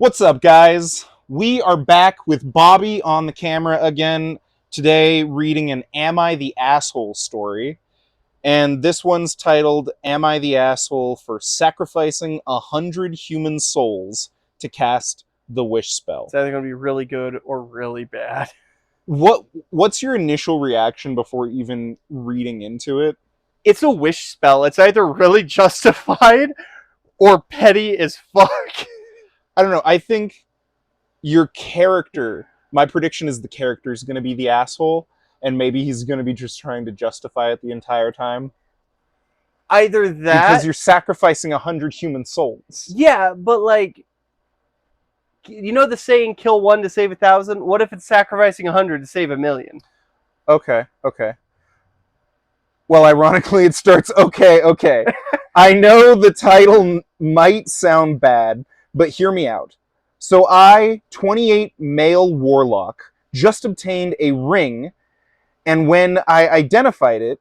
What's up, guys? We are back with Bobby on the camera again today, reading an Am I the Asshole story. And this one's titled Am I the Asshole for Sacrificing 100 Human Souls to Cast the Wish Spell? It's either going to be really good or really bad. What's your initial reaction before even reading into it? It's a wish spell. It's either really justified or petty as fuck. I don't know. I think your character, my prediction is the character is going to be the asshole, and maybe he's going to be just trying to justify it the entire time. Either that... Because you're sacrificing 100 human souls. Yeah, but like... You know the saying, kill one to save 1,000? What if it's sacrificing 100 to save 1,000,000? Okay. Well, ironically, it starts, okay. I know the title might sound bad, but hear me out. So I, 28 male warlock, just obtained a ring, and when I identified it,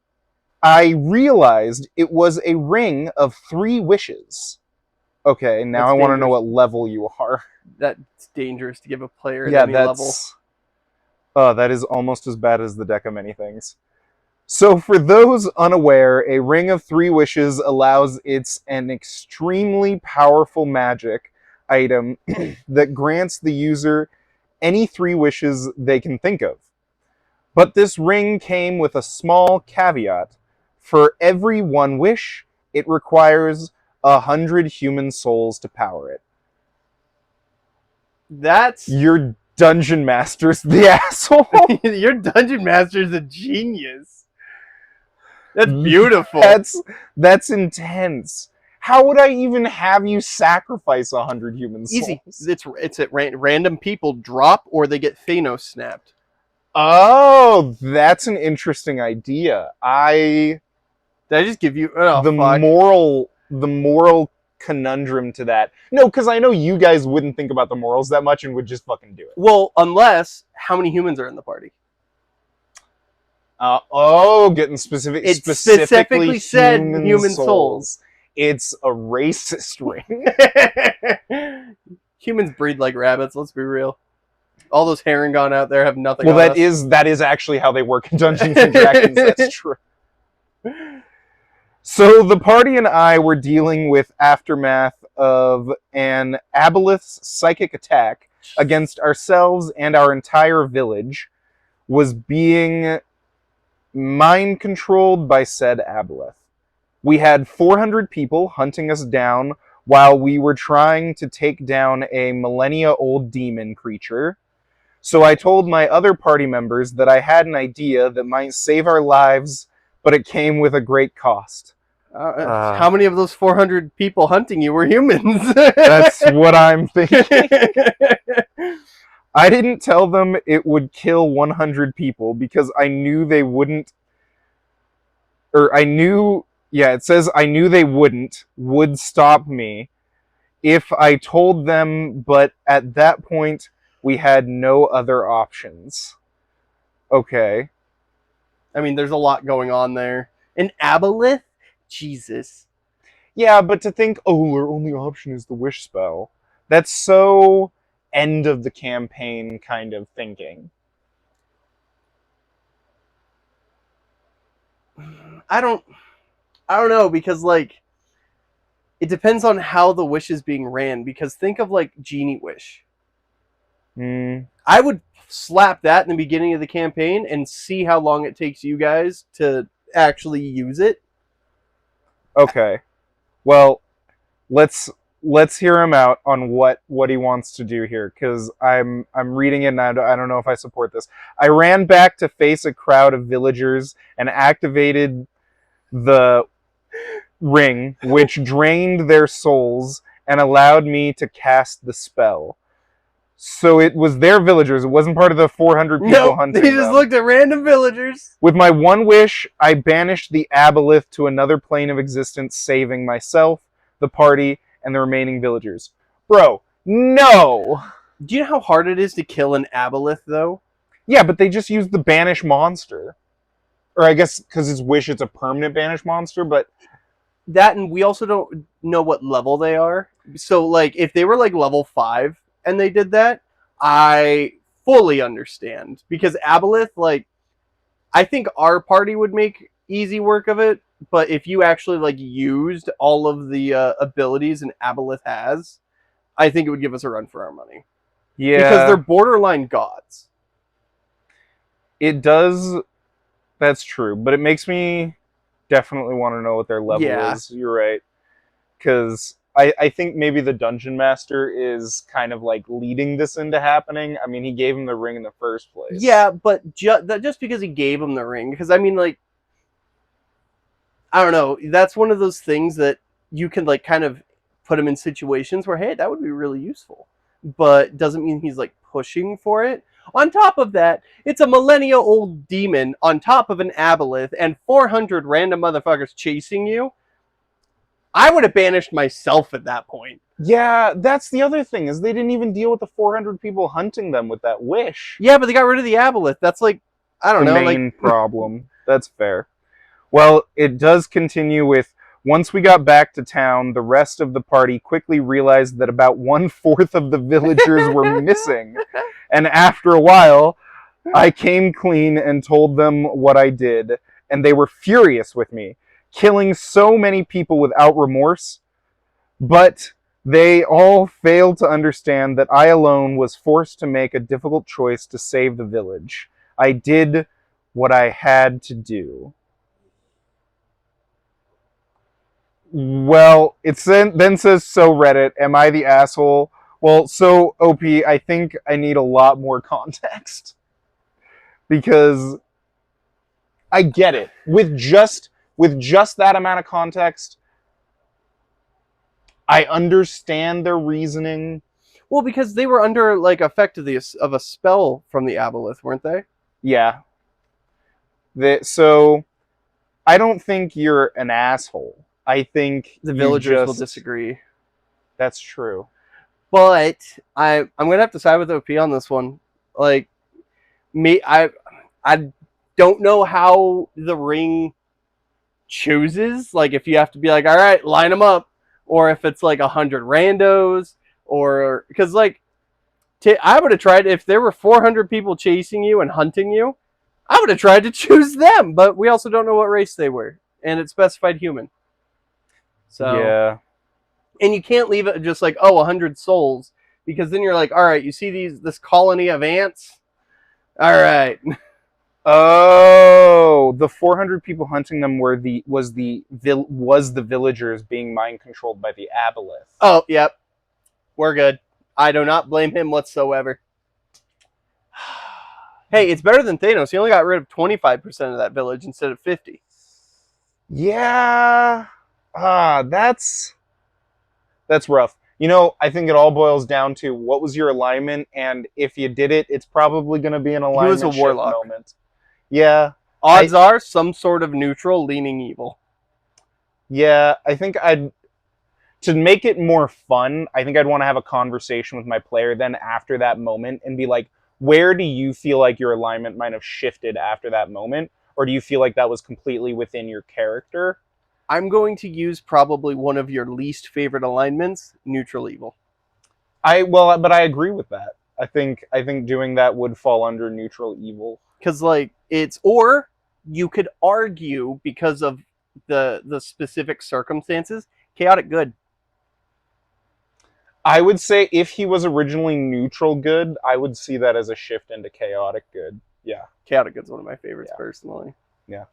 I realized it was a ring of 3 wishes. Okay, now That's I want to dangerous. know what level you are. That's dangerous to give a player at any level. That is almost as bad as the deck of many things. So for those unaware, a ring of 3 wishes allows it's an extremely powerful magic item that grants the user any 3 wishes they can think of. But this ring came with a small caveat. For every 1 wish, it requires 100 human souls to power it. That's... Your dungeon master's the asshole. Your dungeon master's a genius. That's beautiful. That's intense. How would I even have you sacrifice 100 human souls? Easy. It's at random people drop or they get Thanos snapped. Oh, that's an interesting idea. Did I just give you the moral conundrum to that? No, because I know you guys wouldn't think about the morals that much and would just fucking do it. Well, unless how many humans are in the party? Getting specific. It specifically said human souls. It's a racist ring. Humans breed like rabbits. Let's be real. All those Harengon out there have nothing. Well, that is actually how they work in Dungeons and Dragons. That's true. So the party and I were dealing with aftermath of an aboleth's psychic attack against ourselves, and our entire village was being mind controlled by said aboleth. We had 400 people hunting us down while we were trying to take down a millennia-old demon creature. So I told my other party members that I had an idea that might save our lives, but it came with a great cost. How many of those 400 people hunting you were humans? That's what I'm thinking. I didn't tell them it would kill 100 people because I knew they wouldn't. It says I knew they would stop me if I told them, but at that point, we had no other options. Okay. I mean, there's a lot going on there. An aboleth? Jesus. Yeah, but to think, our only option is the wish spell. That's so end of the campaign kind of thinking. I don't know, because like it depends on how the wish is being ran, because think of like Genie Wish. I would slap that in the beginning of the campaign and see how long it takes you guys to actually use it. Okay. Well, let's hear him out on what he wants to do here, because I'm reading it and I don't know if I support this. I ran back to face a crowd of villagers and activated the ring, which drained their souls and allowed me to cast the spell. So it was their villagers. It wasn't part of the 400 people hunting. They just looked at random villagers. With my 1 wish, I banished the aboleth to another plane of existence, saving myself, the party, and the remaining villagers. Bro, no! Do you know how hard it is to kill an aboleth, though? Yeah, but they just used the banish monster. Or I guess because his wish, it's a permanent banish monster, but... That, and we also don't know what level they are. So, like, if they were, like, level 5... and they did that, I fully understand. Because Aboleth, like, I think our party would make easy work of it, but if you actually like used all of the abilities an Aboleth has, I think it would give us a run for our money. Because they're Yeah, borderline gods. it does. That's true, but it makes me definitely want to know what their level Yeah. is. You're right, because I think maybe the dungeon master is kind of like leading this into happening. I mean, he gave him the ring in the first place. Yeah, but just because he gave him the ring, because I mean, like, I don't know, that's one of those things that you can like kind of put him in situations where, hey, that would be really useful, but doesn't mean he's like pushing for it. On top of that, it's a millennia-old demon on top of an aboleth and 400 random motherfuckers chasing you. I would have banished myself at that point. Yeah, that's the other thing is they didn't even deal with the 400 people hunting them with that wish. Yeah, but they got rid of the aboleth. That's like, I don't The know, like main problem. That's fair. Well, it does continue with once we got back to town, the rest of the party quickly realized that about 1/4 of the villagers were missing. And after a while, I came clean and told them what I did, and they were furious with me, killing so many people without remorse. But they all failed to understand that I alone was forced to make a difficult choice to save the village. I did what I had to do. Well, it then says, so Reddit, am I the asshole? Well, so OP, I think I need a lot more context. Because I get it. With just that amount of context, I understand their reasoning. well, because they were under like effect of a spell from the aboleth, weren't they? Yeah. So I don't think you're an asshole. I think The you villagers will just disagree. that's true. But I'm gonna have to side with OP on this one. Like me, I don't know how the ring chooses. Like if you have to be like, all right, line them up, or if it's like 100 randos, or because like I would have tried if there were 400 people chasing you and hunting you. I would have tried to choose them, but we also don't know what race they were, and it specified human. So Yeah. and you can't leave it just like 100 souls because then you're like, all right, you see this colony of ants, all right. Oh, the 400 people hunting them was the villagers being mind controlled by the aboleth. Oh, yep, we're good. I do not blame him whatsoever. Hey, it's better than Thanos. He only got rid of 25% of that village instead of 50. Yeah. That's rough. I think it all boils down to what was your alignment, and if you did it, it's probably going to be an He was a alignment shift warlock. moment. Yeah. Odds are some sort of neutral leaning evil. Yeah, I think to make it more fun, I think I'd want to have a conversation with my player then after that moment and be like, where do you feel like your alignment might have shifted after that moment? Or do you feel like that was completely within your character? I'm going to use probably one of your least favorite alignments, neutral evil. But I agree with that. I think doing that would fall under neutral evil. Because like or you could argue because of the specific circumstances, chaotic good. I would say if he was originally neutral good, I would see that as a shift into chaotic good. Yeah. Chaotic good's one of my favorites personally. Yeah.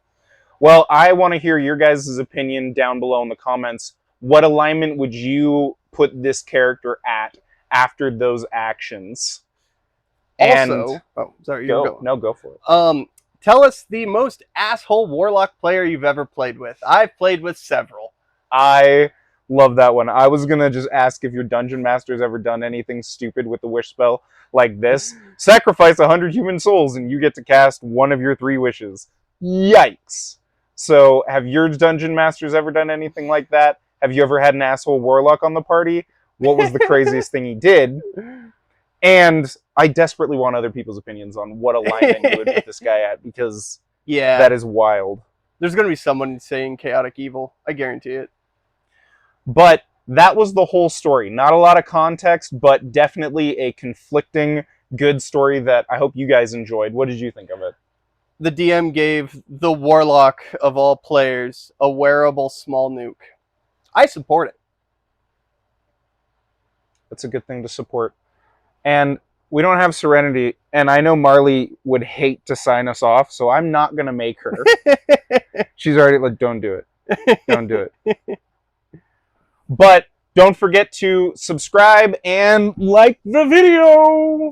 Well, I want to hear your guys' opinion down below in the comments. What alignment would you put this character at after those actions? Also, sorry, go for it. Tell us the most asshole warlock player you've ever played with. I've played with several. I love that one. I was gonna just ask if your dungeon master's ever done anything stupid with the wish spell like this. Sacrifice 100 human souls and you get to cast one of your 3 wishes. Yikes. So, have your dungeon masters ever done anything like that? Have you ever had an asshole warlock on the party? What was the craziest thing he did? And I desperately want other people's opinions on what alignment you would put this guy at, because that is wild. There's going to be someone saying chaotic evil. I guarantee it. But That was the whole story. Not a lot of context, but definitely a conflicting, good story that I hope you guys enjoyed. What did you think of it? The DM gave the warlock of all players a wearable small nuke. I support it. That's a good thing to support. And we don't have Serenity, and I know Marley would hate to sign us off, so I'm not going to make her. She's already like, don't do it. Don't do it. But don't forget to subscribe and like the video.